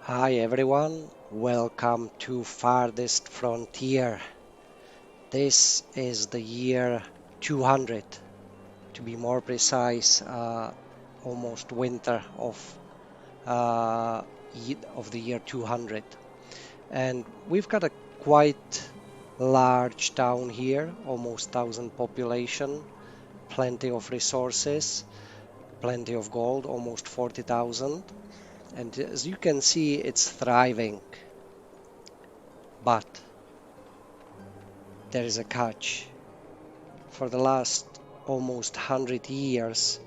Hi everyone, welcome to Farthest Frontier. This is the year 200, to be more precise, almost winter of the year 200. And we've got a quite large town here, almost 1,000 population, plenty of resources, plenty of gold, almost 40,000. And as you can see, it's thriving. But there is a catch. For the last almost 100 years,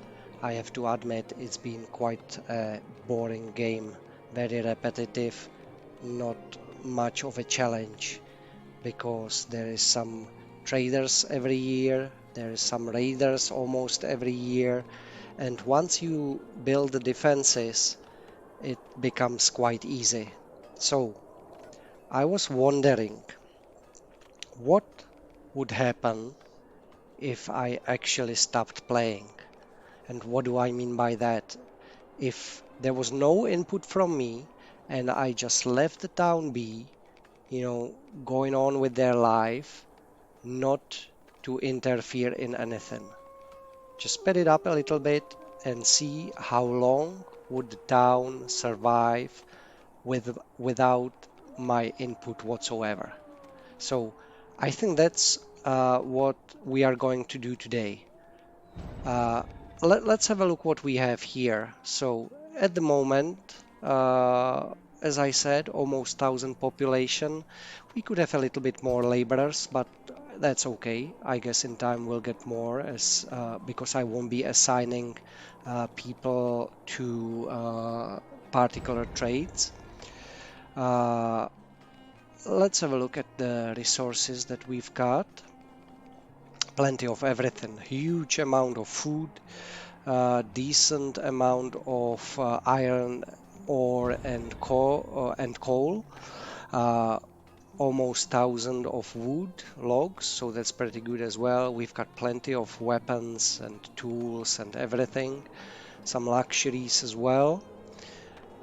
I have to admit it's been quite a boring game, very repetitive, not much of a challenge because there is some traders every year, there is some raiders almost every year, and once you build the defenses, it becomes quite easy. So I was wondering what would happen if I actually stopped playing. And what do I mean by that? If there was no input from me and I just left the town be, going on with their life, not to interfere in anything. Just speed it up a little bit and see how long would the town survive without my input whatsoever. So I think that's what we are going to do today. Uh, let's have a look what we have here. So at the moment, as I said, almost 1,000 population. We could have a little bit more laborers, but that's okay. I guess in time we'll get more as because I won't be assigning people to particular trades. Uh, let's have a look at the resources that we've got. Plenty of everything, huge amount of food, decent amount of iron ore and coal, uh, almost 1,000 of wood logs, so that's pretty good as well. We've got plenty of weapons and tools and everything, some luxuries as well.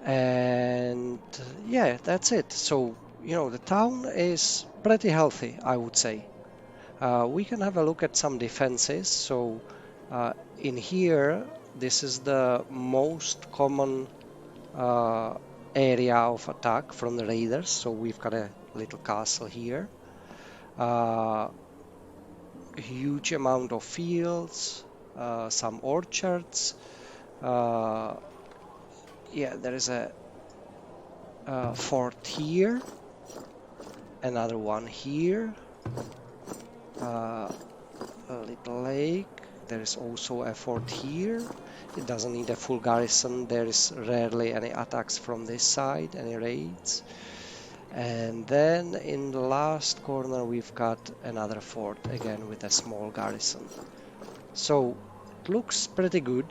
And yeah, that's it. So, the town is pretty healthy, I would say. We can have a look at some defenses. So in here, this is the most common uh, area of attack from the raiders. So we've got a little castle here. Uh, Huge amount of fields, some orchards. Uh, yeah, there is a fort here, another one here. Uh, a little lake. There is also a fort here. It doesn't need a full garrison. There is rarely any attacks from this side, any raids. And then in the last corner we've got another fort, again with a small garrison. So it looks pretty good.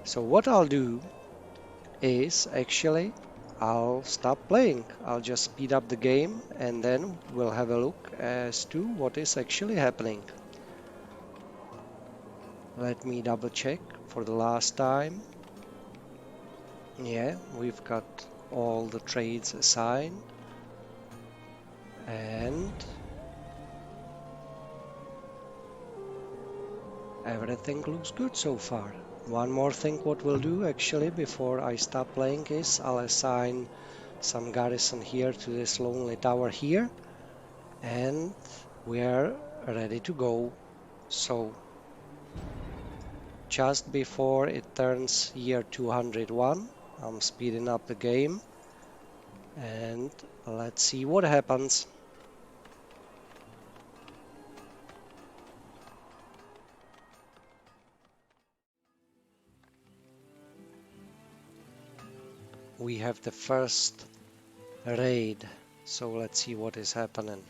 So what I'll do is actually I'll stop playing. I'll just speed up the game and then we'll have a look as to what is actually happening. Let me double check for the last time. Yeah, we've got all the trades assigned. And everything looks good so far. One more thing what we'll do actually before I stop playing is I'll assign some garrison here to this lonely tower here. And we're ready to go. So just before it turns year 201, I'm speeding up the game. And let's see what happens. We have the first raid, so let's see what is happening.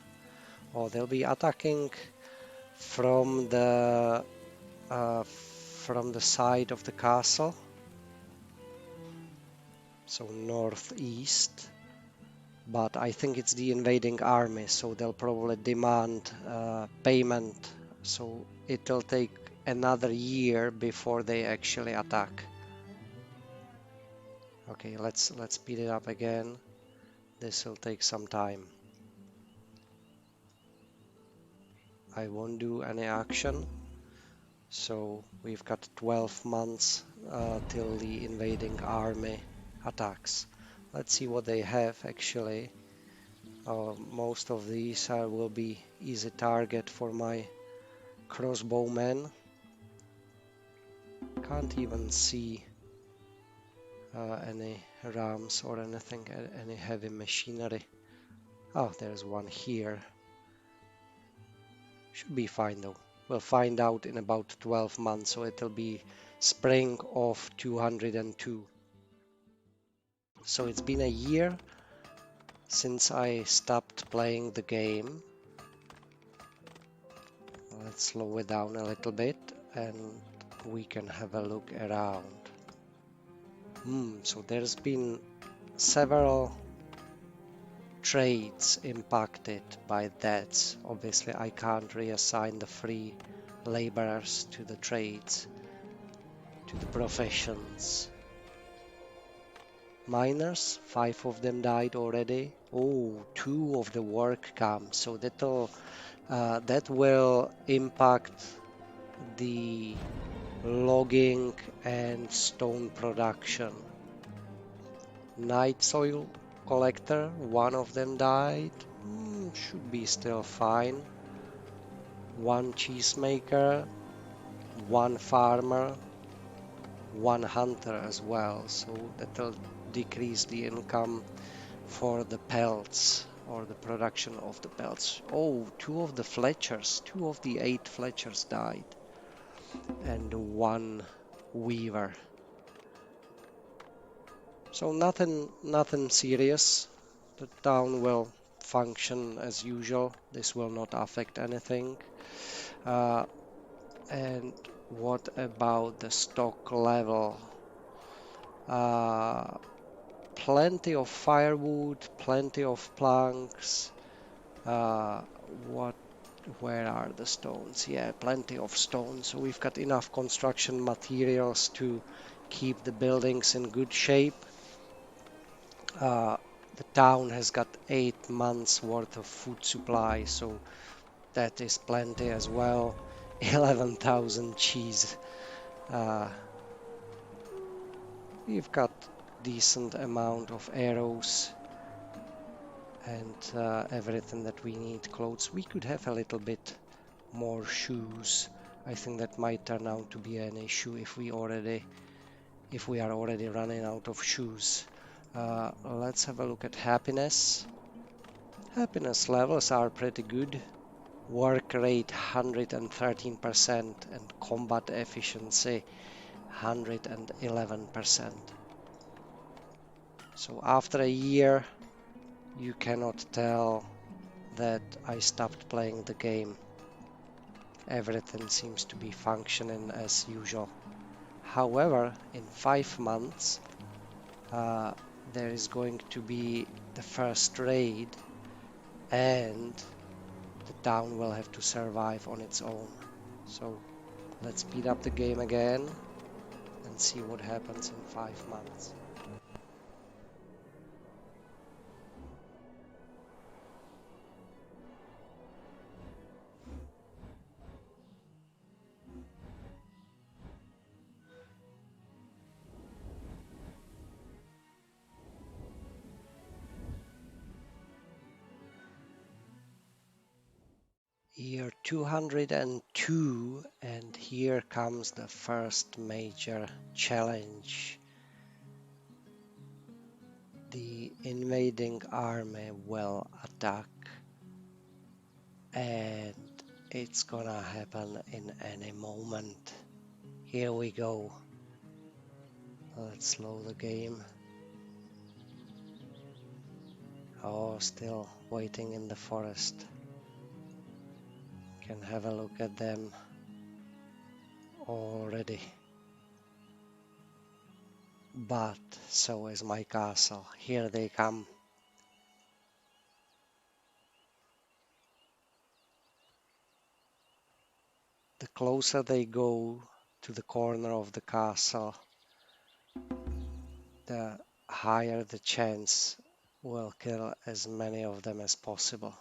Oh, they'll be attacking from the side of the castle, so northeast. But I think it's the invading army, so they'll probably demand payment. So it'll take another year before they actually attack. Okay, let's speed it up again. This will take some time. I won't do any action. So we've got 12 months till the invading army attacks. Let's see what they have actually. Most of these will be easy target for my crossbowmen. Can't even see any rams or anything, any heavy machinery. Oh, there's one here. Should be fine though. We'll find out in about 12 months, so it'll be spring of 202. So it's been a year since I stopped playing the game. Let's slow it down a little bit and we can have a look around. So there's been several trades impacted by that. Obviously, I can't reassign the free laborers to the trades, to the professions. Miners, 5 of them died already. Oh, 2 of the work camps, so that will impact the logging and stone production. Night soil collector, 1 of them died. Should be still fine. 1 cheesemaker, 1 farmer, 1 hunter as well, so that'll decrease the income for the pelts or the production of the pelts. Oh, 2 of the Fletchers, 2 of the 8 Fletchers died, and 1 weaver. So nothing serious. The town will function as usual. This will not affect anything. And what about the stock level? Uh, Plenty of firewood, plenty of planks. Uh, what? Where are the stones? Yeah, plenty of stones. So we've got enough construction materials to keep the buildings in good shape. The town has got 8 months worth of food supply, so that is plenty as well. 11,000 cheese. Uh, we've got decent amount of arrows and everything that we need. Clothes. We could have a little bit more shoes. I think that might turn out to be an issue if we are already running out of shoes. Let's have a look at happiness. Happiness levels are pretty good. Work rate 113% and combat efficiency 111%. So after a year, you cannot tell that I stopped playing the game. Everything seems to be functioning as usual. However, in 5 months, there is going to be the first raid and the town will have to survive on its own. So let's speed up the game again and see what happens in 5 months. Year 202, and here comes the first major challenge. The invading army will attack, and it's gonna happen in any moment. Here we go. Let's slow the game. Oh, still waiting in the forest. Can have a look at them already. But so is my castle. Here they come. The closer they go to the corner of the castle, the higher the chance we'll kill as many of them as possible.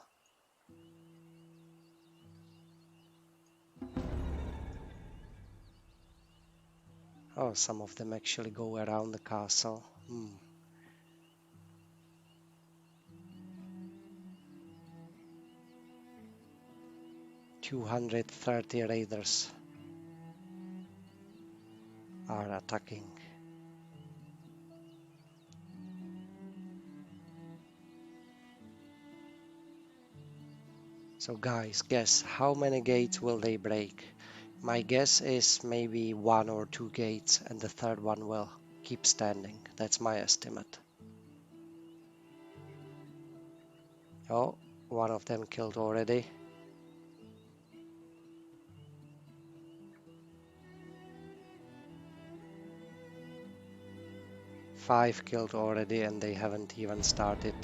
Oh, some of them actually go around the castle. 230 raiders are attacking. So guys, guess how many gates will they break? My guess is maybe 1 or 2 gates and the third one will keep standing. That's my estimate. Oh, one of them killed already. 5 killed already and they haven't even started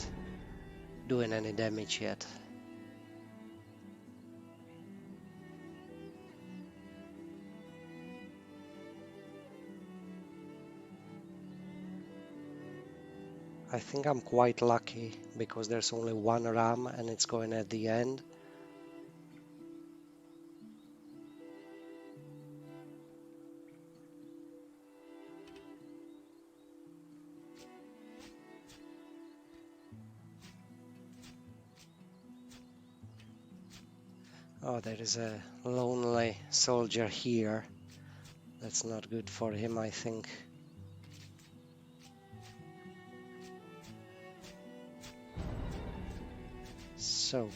doing any damage yet. I think I'm quite lucky because there's only one ram and it's going at the end. Oh, there is a lonely soldier here. That's not good for him, I think. So,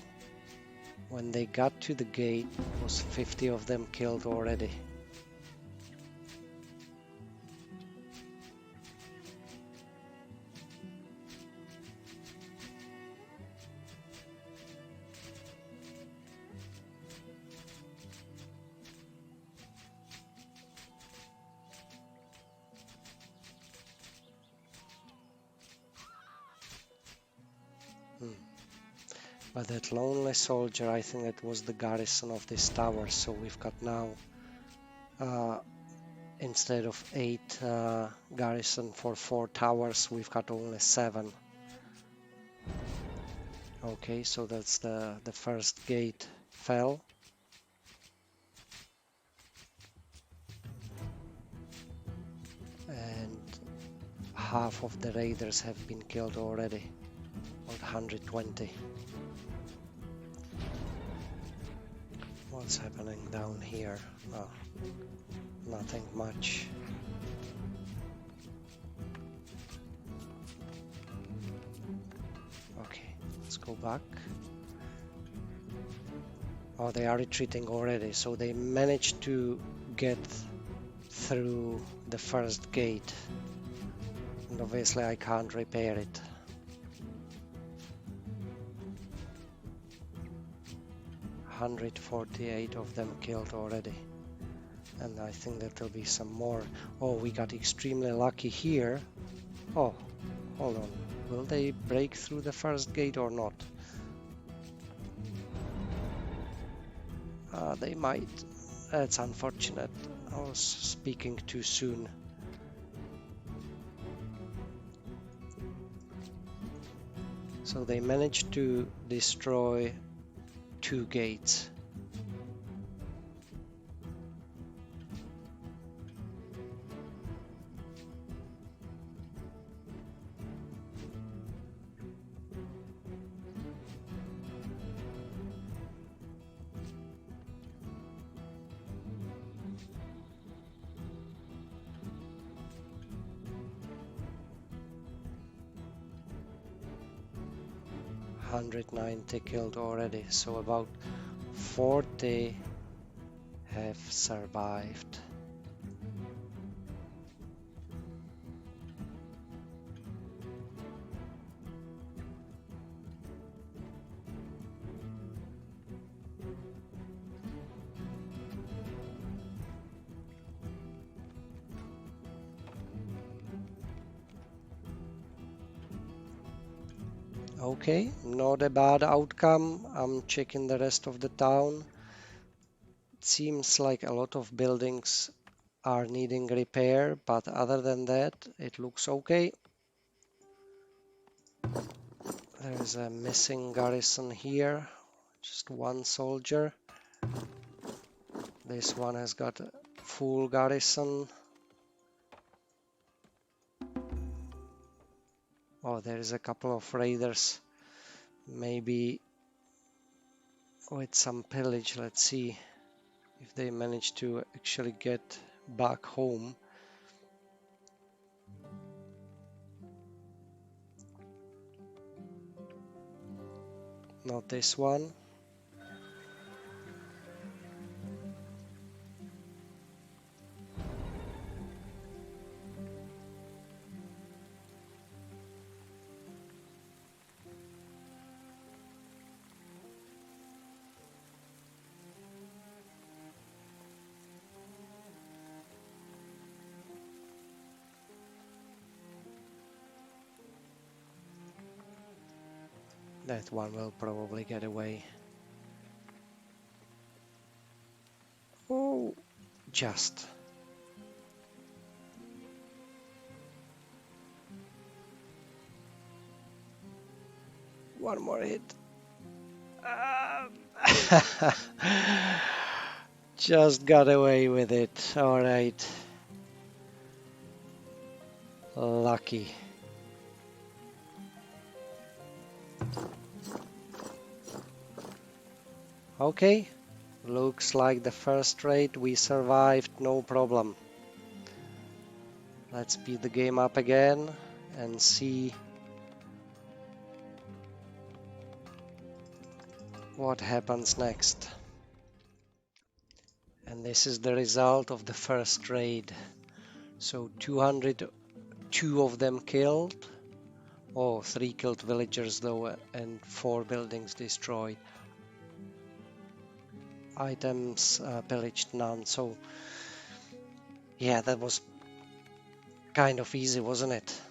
when they got to the gate, it was 50 of them killed already. But that lonely soldier, I think it was the garrison of this tower. So we've got now, instead of 8 garrison for 4 towers, we've got only 7. Okay, so that's the first gate fell. And half of the raiders have been killed already, about 120. What's happening down here? Oh, nothing much. Okay, let's go back. Oh, they are retreating already, so they managed to get through the first gate. And obviously I can't repair it. $148 of them killed already. And I think that there'll be some more. Oh, we got extremely lucky here. Oh, hold on. Will they break through the first gate or not? They might. That's unfortunate. I was speaking too soon. So they managed to destroy 2 gates. $190 killed already, so about 40 have survived. Okay, not a bad outcome. I'm checking the rest of the town. It seems like a lot of buildings are needing repair, but other than that, it looks okay. There is a missing garrison here, just one soldier. This one has got a full garrison. Oh, there is a couple of raiders, maybe with some pillage. Let's see if they manage to actually get back home. Not this one. That one will probably get away. Oh, just. One more hit. Just got away with it. All right. Lucky. Okay. Looks like the first raid we survived, no problem. Let's speed the game up again and see what happens next. And this is the result of the first raid. So 202 of them killed. Oh, 3 killed villagers though, and 4 buildings destroyed. Items pillaged, none. So yeah, that was kind of easy, wasn't it?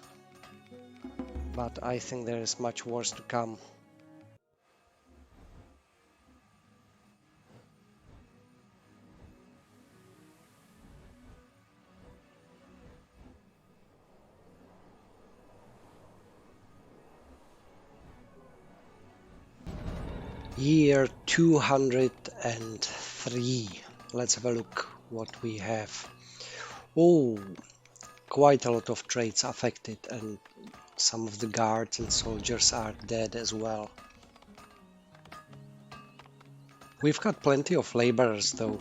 But I think there is much worse to come. Year 203. Let's have a look what we have. Oh, quite a lot of trades affected, and some of the guards and soldiers are dead as well. We've got plenty of laborers though.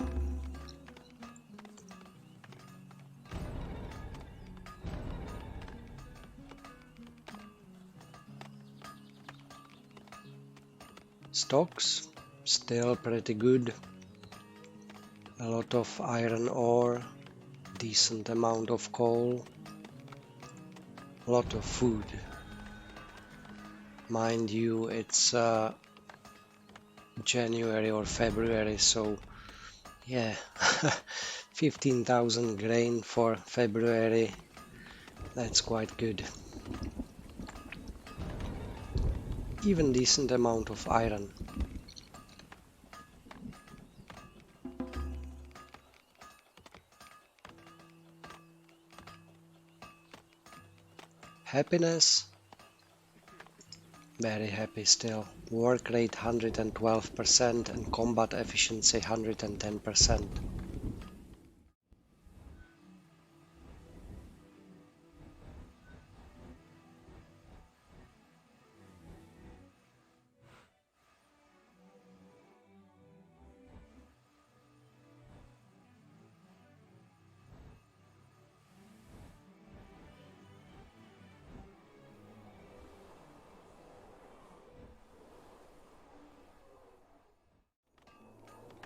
Stocks, still pretty good. A lot of iron ore, decent amount of coal, a lot of food. Mind you, it's January or February, so yeah, 15,000 grain for February, that's quite good. Even decent amount of iron. Happiness, very happy still. Work rate 112% and combat efficiency 110%.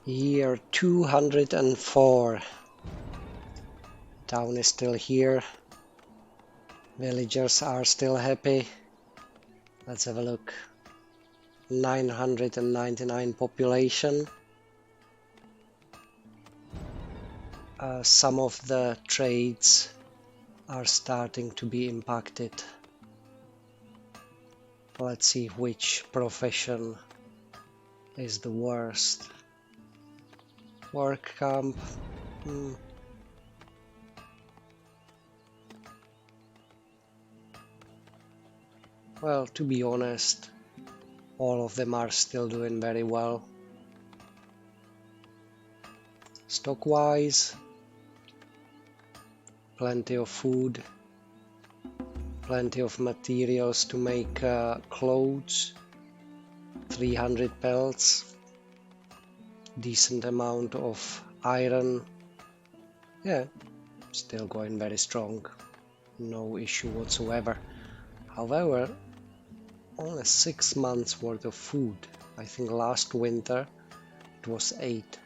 Year 204. Town is still here. Villagers are still happy. Let's have a look. 999 population. Some of the trades are starting to be impacted. Let's see which profession is the worst. Work camp. Well, to be honest, all of them are still doing very well. Stock-wise, plenty of food, plenty of materials to make clothes, 300 pelts, decent amount of iron. Yeah, still going very strong, no issue whatsoever. However, only 6 months worth of food. I think last winter it was 8.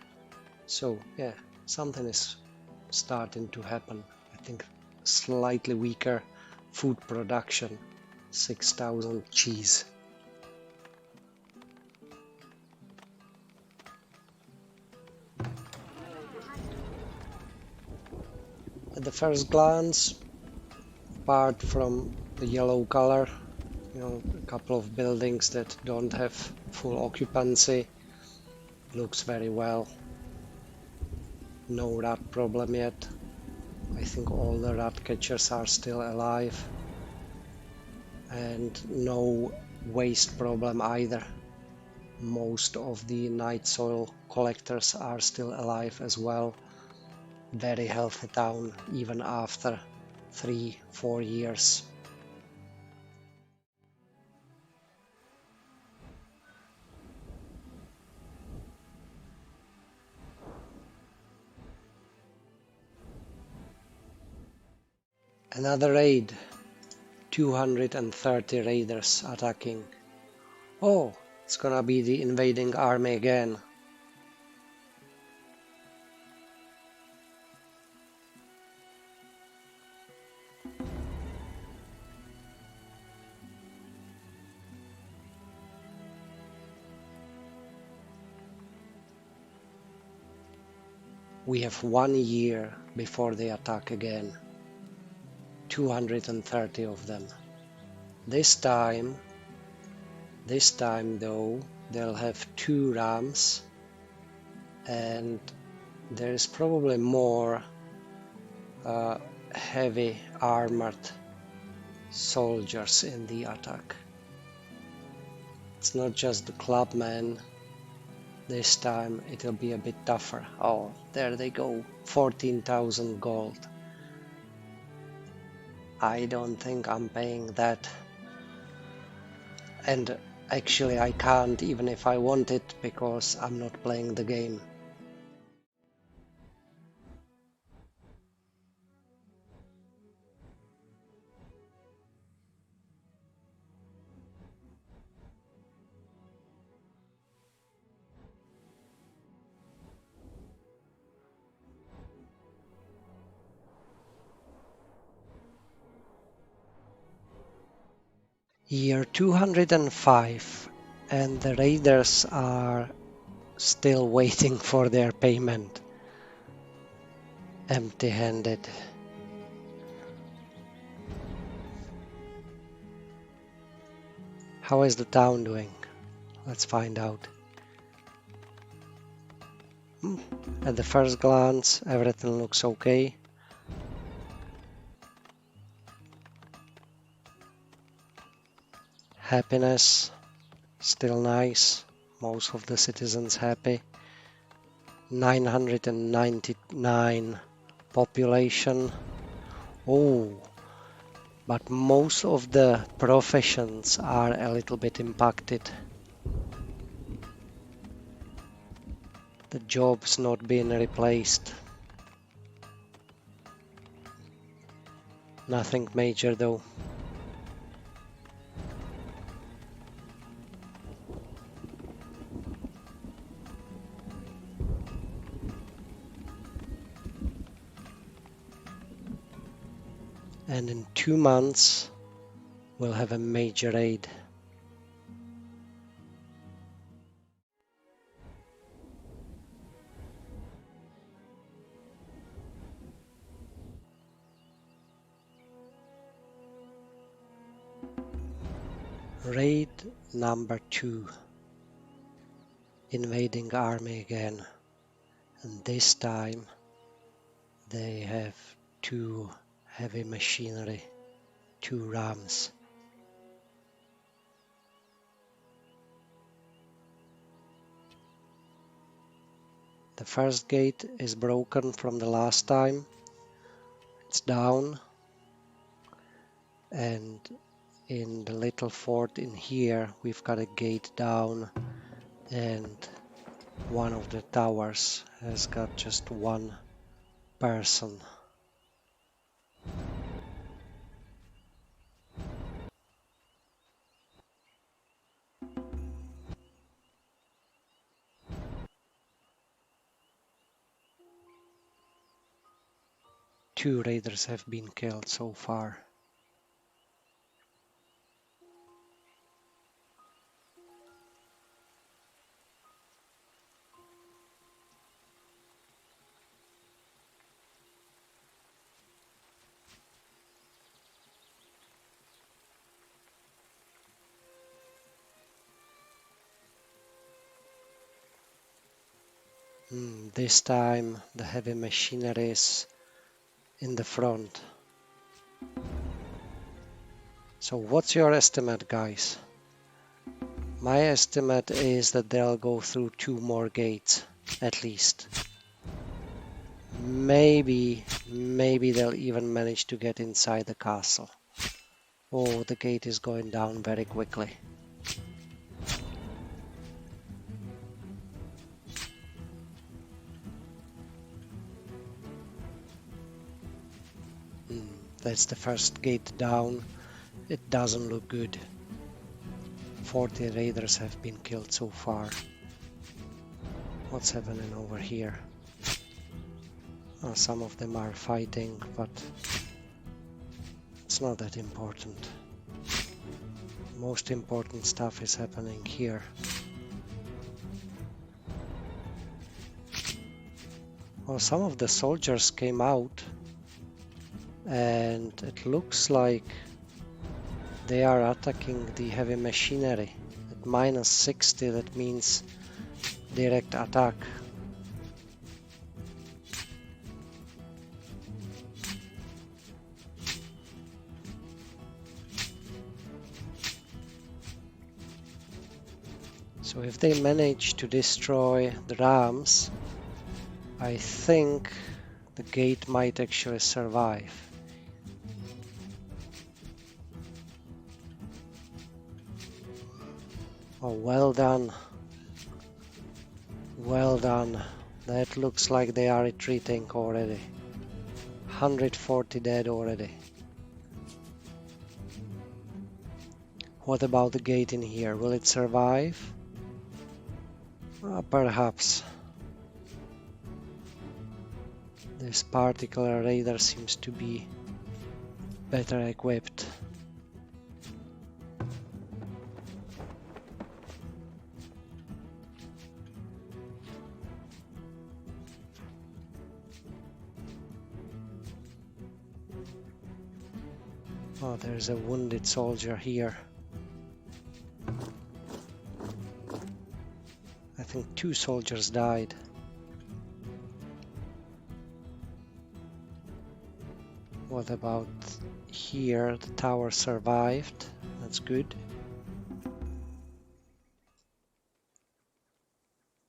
So yeah, something is starting to happen. I think slightly weaker food production. 6,000 cheese. At the first glance, apart from the yellow color, a couple of buildings that don't have full occupancy, looks very well. No rat problem yet. I think all the rat catchers are still alive. And no waste problem either. Most of the night soil collectors are still alive as well. Very healthy town even after 3-4 years. Another raid. 230 raiders attacking. Oh, it's gonna be the invading army again. We have 1 year before they attack again. 230 of them. This time though, they'll have 2 rams, and there is probably more heavy armored soldiers in the attack. It's not just the clubmen. This time it'll be a bit tougher. Oh, there they go. 14,000 gold. I don't think I'm paying that. And actually I can't even if I want it because I'm not playing the game. Year 205, and the raiders are still waiting for their payment. Empty-handed. How is the town doing? Let's find out. At the first glance, everything looks okay. Happiness, still nice. Most of the citizens happy. 999 population. Oh, but most of the professions are a little bit impacted. The job's not being replaced. Nothing major though. And in 2 months we'll have a major raid. Raid number 2. Invading army again. And this time they have 2 heavy machinery, 2 rams. The first gate is broken from the last time. It's down. And in the little fort in here, we've got a gate down, and one of the towers has got just one person. Two raiders have been killed so far. This time the heavy machinery is in the front. So what's your estimate, guys? My estimate is that they'll go through two more gates, at least. Maybe they'll even manage to get inside the castle. Oh, the gate is going down very quickly. That's the first gate down. It doesn't look good. 40 raiders have been killed so far. What's happening over here? Oh, some of them are fighting, but it's not that important. Most important stuff is happening here. Well, some of the soldiers came out, and it looks like they are attacking the heavy machinery. At minus 60, that means direct attack. So if they manage to destroy the rams, I think the gate might actually survive. Oh, well done. Well done. That looks like they are retreating already. 140 dead already. What about the gate in here? Will it survive? Perhaps. This particular raider seems to be better equipped. Oh, there's a wounded soldier here. I think 2 soldiers died. What about here? The tower survived. That's good.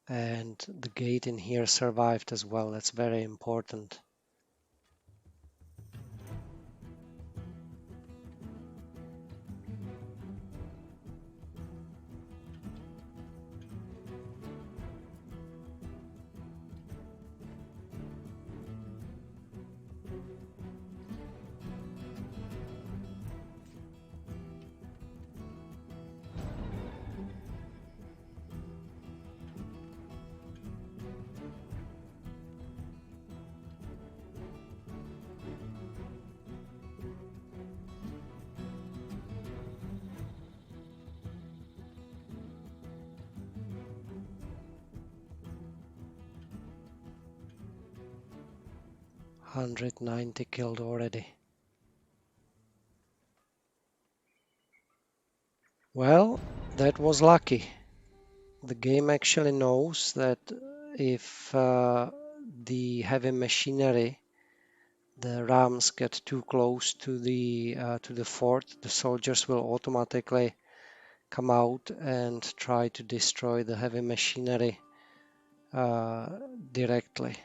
And the gate in here survived as well. That's very important. "190 killed already." Well, that was lucky. The game actually knows that if the heavy machinery, the rams, get too close to the fort, the soldiers will automatically come out and try to destroy the heavy machinery directly.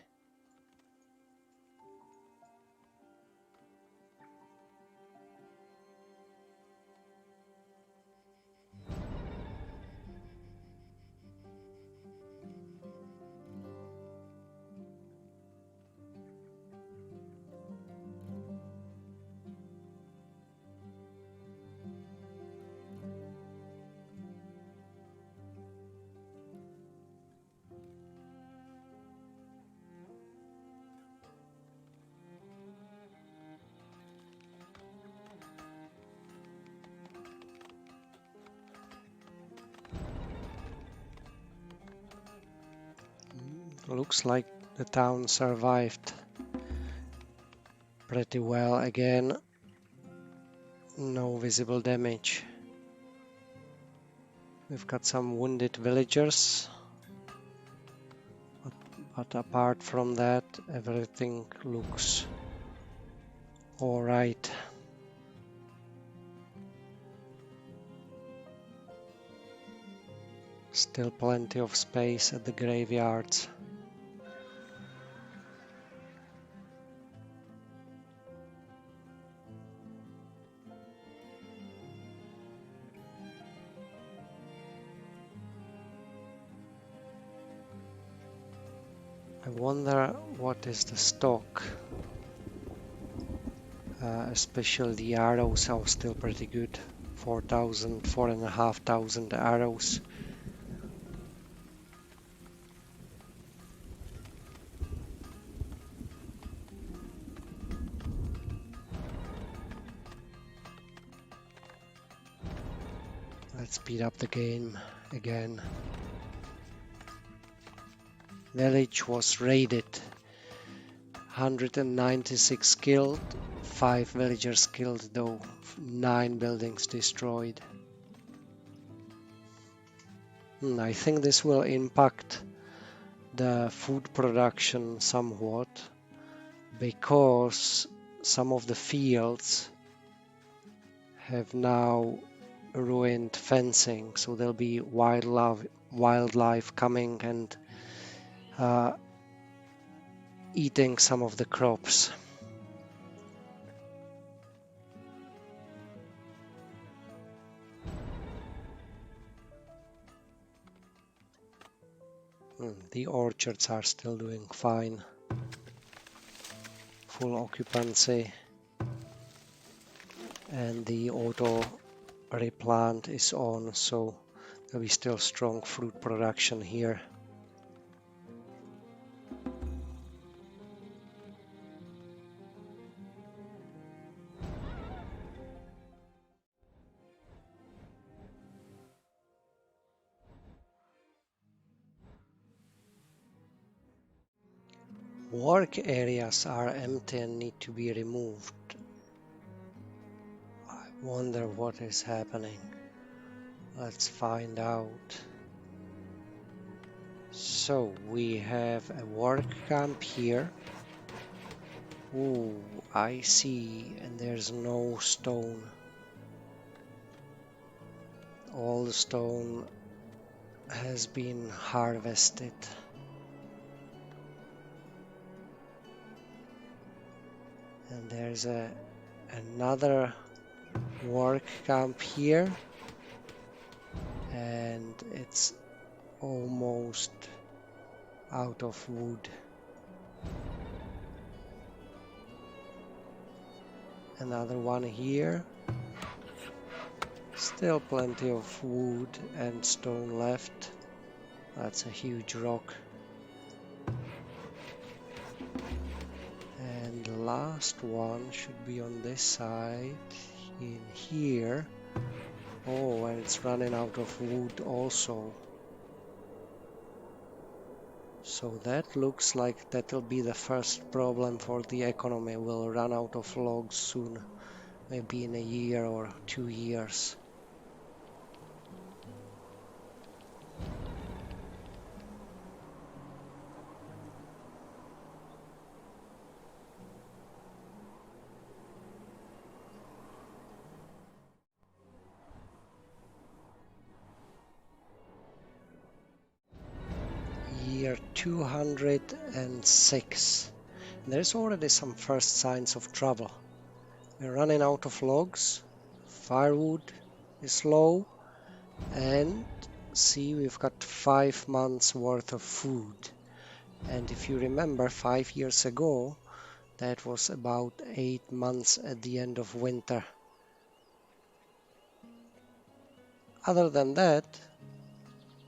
Looks like the town survived pretty well again. No visible damage. We've got some wounded villagers, but apart from that, everything looks all right. Still plenty of space at the graveyards. I wonder what is the stock. Especially the arrows are still pretty good. 4,000, 4,500 arrows. Let's speed up the game again. Village was raided. 196 killed, 5 villagers killed though, 9 buildings destroyed. I think this will impact the food production somewhat, because some of the fields have now ruined fencing, so there'll be wildlife coming and eating some of the crops. The orchards are still doing fine. Full occupancy. And the auto replant is on, so there'll be still strong fruit production here. Work areas are empty and need to be removed. I wonder what is happening. Let's find out. So we have a work camp here. Ooh, I see, and there's no stone. All the stone has been harvested. And there's another work camp here, and it's almost out of wood. Another one here. Still plenty of wood and stone left. That's a huge rock. And the last one should be on this side, in here. Oh, and it's running out of wood also. So that looks like that'll be the first problem for the economy. We'll run out of logs soon, maybe in a year or 2 years. Year 206. There's already some first signs of trouble. We're running out of logs, firewood is low, and see, we've got 5 months worth of food. And if you remember, 5 years ago, that was about 8 months at the end of winter. Other than that,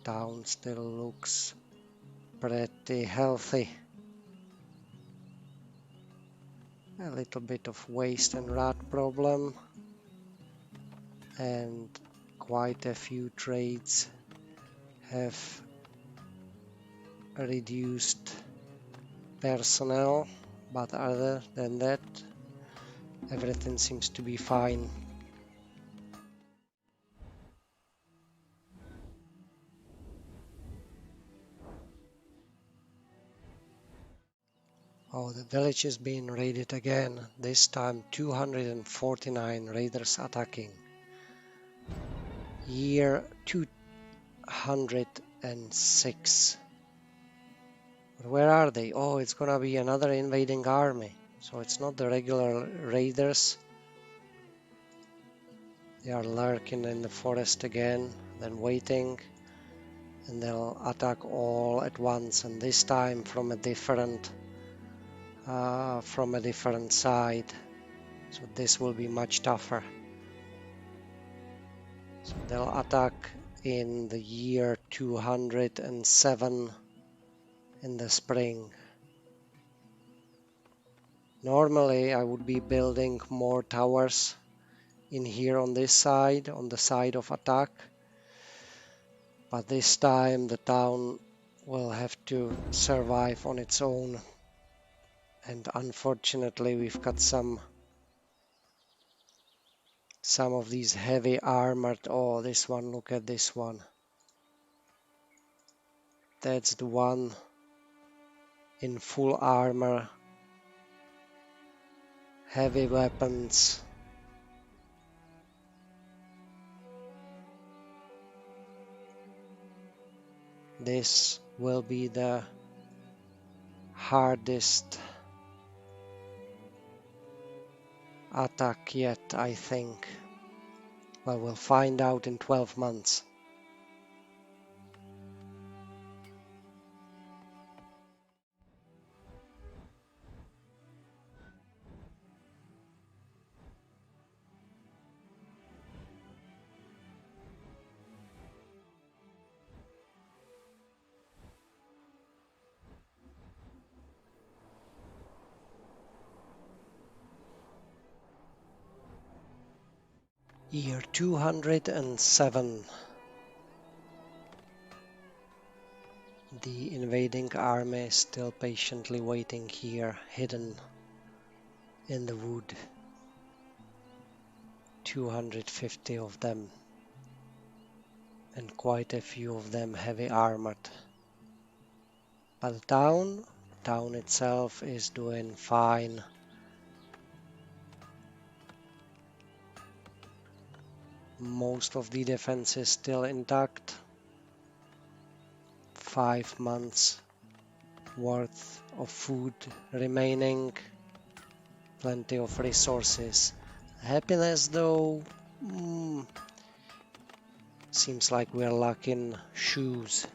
town still looks pretty healthy. A little bit of waste and rat problem, and quite a few trades have reduced personnel, but other than that, everything seems to be fine. Oh, the village is being raided again, this time 249 raiders attacking. Year 206. But where are they? Oh, it's gonna be another invading army. So it's not the regular raiders. They are lurking in the forest again, then waiting, and they'll attack all at once, and this time from a different side. So this will be much tougher. So they'll attack in the year 207 in the spring. Normally I would be building more towers in here on this side, on the side of attack, but this time the town will have to survive on its own, and unfortunately we've got some of these heavy armored. Oh, this one, look at this one. That's the one in full armor, heavy weapons. This will be the hardest attack yet, I think. Well, we'll find out in 12 months. Year 207. The invading army is still patiently waiting here, hidden in the wood. 250 of them, and quite a few of them heavy armored. But the town itself is doing fine. Most of the defense is still intact. 5 months worth of food remaining. Plenty of resources. Happiness though, seems like we're lacking shoes.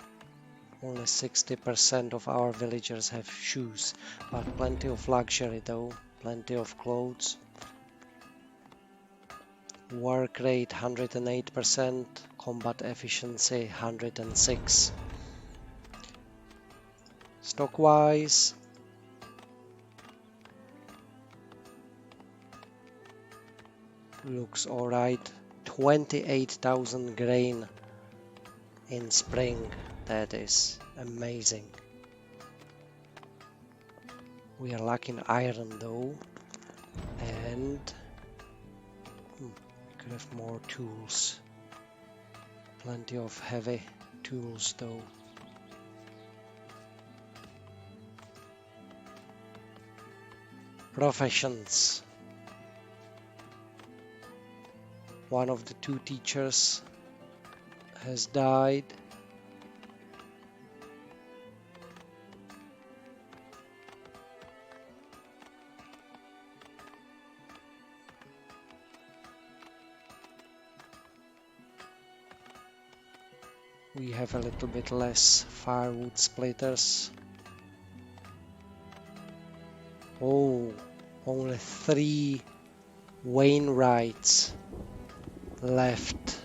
Only 60% of our villagers have shoes, but plenty of luxury though, plenty of clothes. Work rate 108%, combat efficiency 106. Stock wise, looks alright. 28,000 grain in spring, that is amazing. We are lacking iron though, and we could have more tools. Plenty of heavy tools though. Professions. One of the 2 teachers has died. We have a little bit less firewood splitters. Oh, only 3 Wainwrights left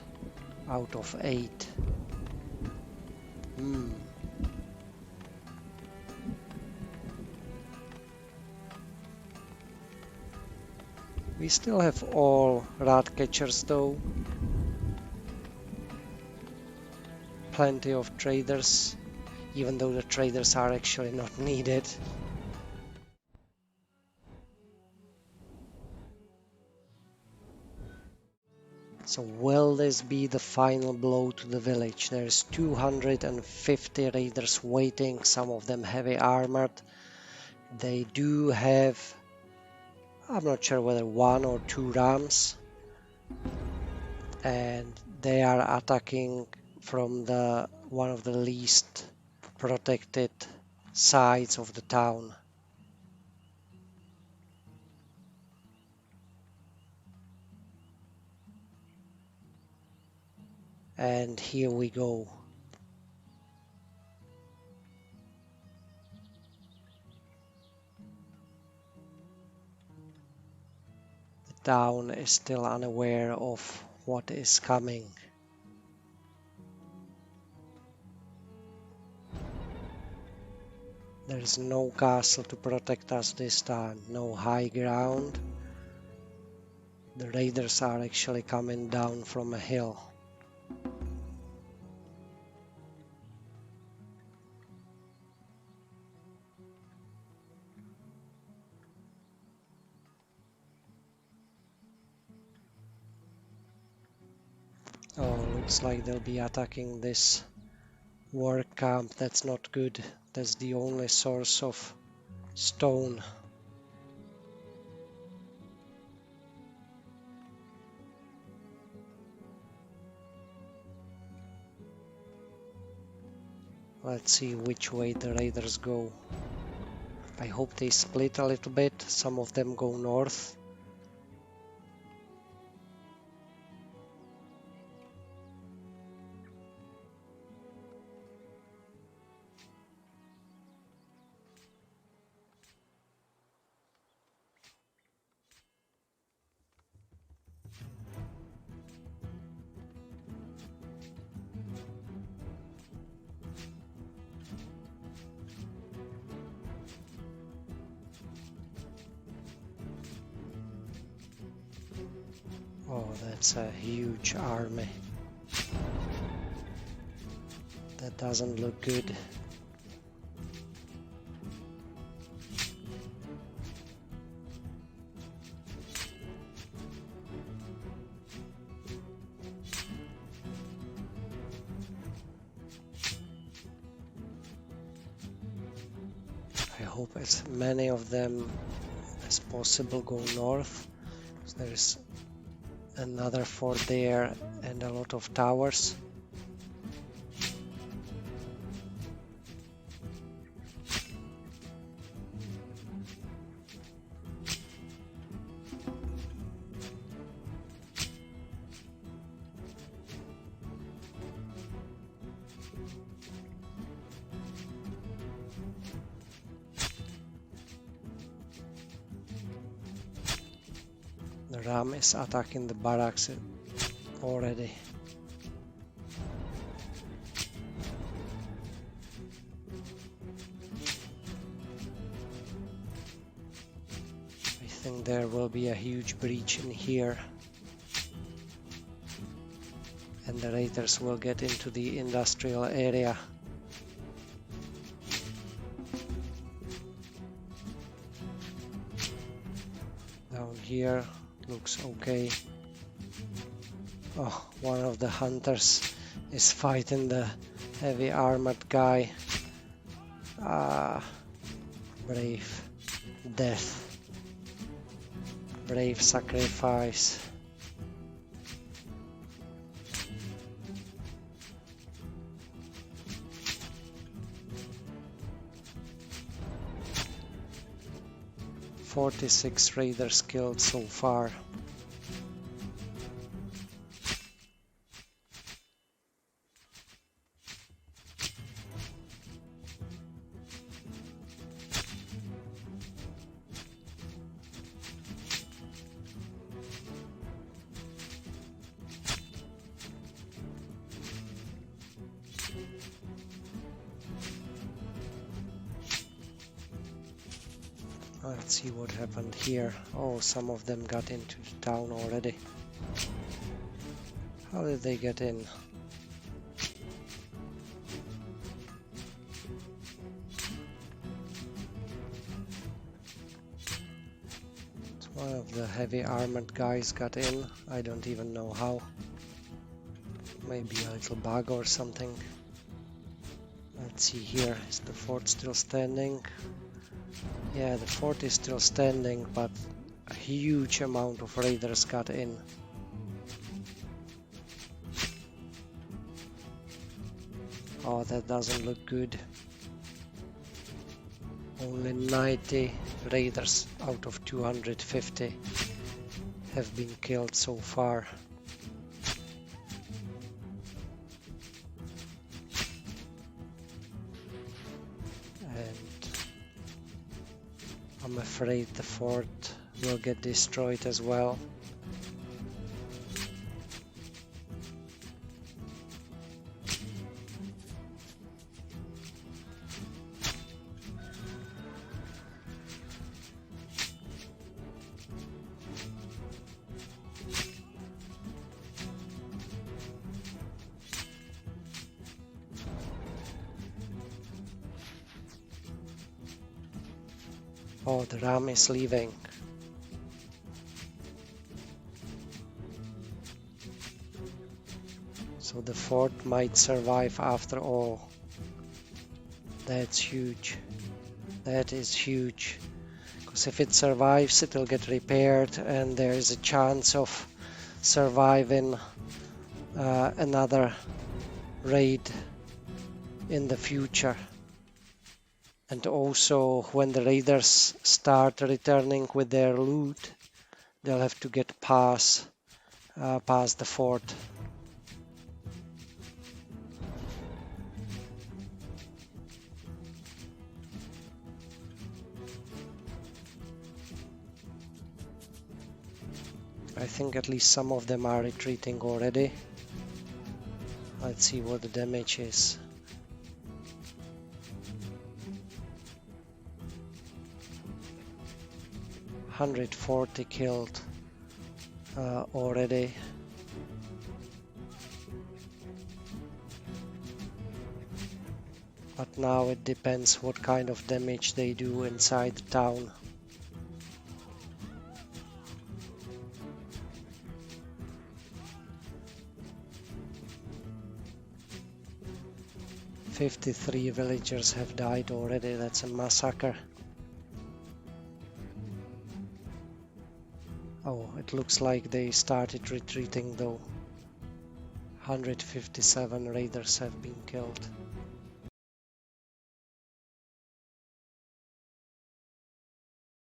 out of 8. We still have all rat catchers though. Plenty of traders, even though the traders are actually not needed. So will this be the final blow to the village? There's 250 raiders waiting, some of them heavy armored. They do have, I'm not sure whether 1 or 2 rams, and they are attacking from the one of the least protected sides of the town. And here we go. The town is still unaware of what is coming. There is no castle to protect us this time, no high ground. The raiders are actually coming down from a hill. Oh, looks like they'll be attacking this work camp. That's not good. That's the only source of stone. Let's see which way the raiders go. I hope they split a little bit. Some of them go north. Oh, that's a huge army. That doesn't look good. I hope as many of them as possible go north. So there is another fort there and a lot of towers. The ram is attacking the barracks already. I think there will be a huge breach in here, and the raiders will get into the industrial area. Down here looks okay. Oh, one of the hunters is fighting the heavy armored guy. Brave death. Brave sacrifice. "46 raiders killed so far." Let's see what happened here. Oh, some of them got into the town already. How did they get in? One of the heavy armored guys got in. I don't even know how. Maybe a little bug or something. Let's see here. Is the fort still standing? Yeah, the fort is still standing, but a huge amount of raiders got in. Oh, that doesn't look good. Only 90 raiders out of 250 have been killed so far. And I'm afraid the fort will get destroyed as well. Oh, the ram is leaving. So the fort might survive after all. That's huge. That is huge. Because if it survives, it'll get repaired, and there is a chance of surviving another raid in the future. And also, when the raiders start returning with their loot, they'll have to get past the fort. I think at least some of them are retreating already. Let's see what the damage is. $140 killed already. But now it depends what kind of damage they do inside the town. "53 villagers have died already." That's a massacre. Oh, it looks like they started retreating though. 157 raiders have been killed.